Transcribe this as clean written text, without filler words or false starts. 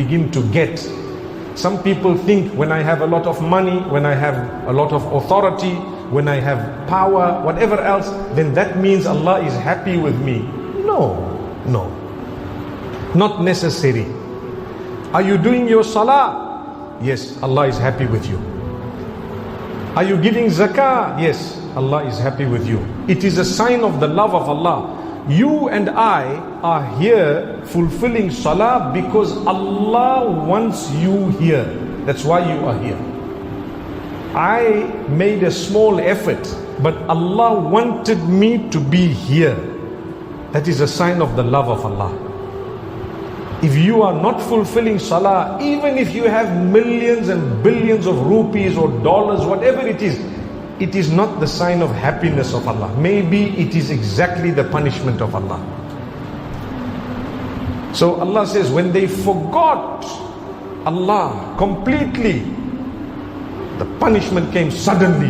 begin to get. Some people think when I have a lot of money, when I have a lot of authority, when I have power, whatever else, then that means Allah is happy with me. No, no, not necessary. Are you doing your salah? Yes, Allah is happy with you. Are you giving zakah? Yes, Allah is happy with you. It is a sign of the love of Allah. You and I are here fulfilling salah because Allah wants you here. That's why you are here. I made a small effort, but Allah wanted me to be here. That is a sign of the love of Allah. If you are not fulfilling salah, even if you have millions and billions of rupees or dollars, whatever it is not the sign of happiness of Allah. Maybe it is exactly the punishment of Allah. So Allah says, when they forgot Allah completely, the punishment came suddenly.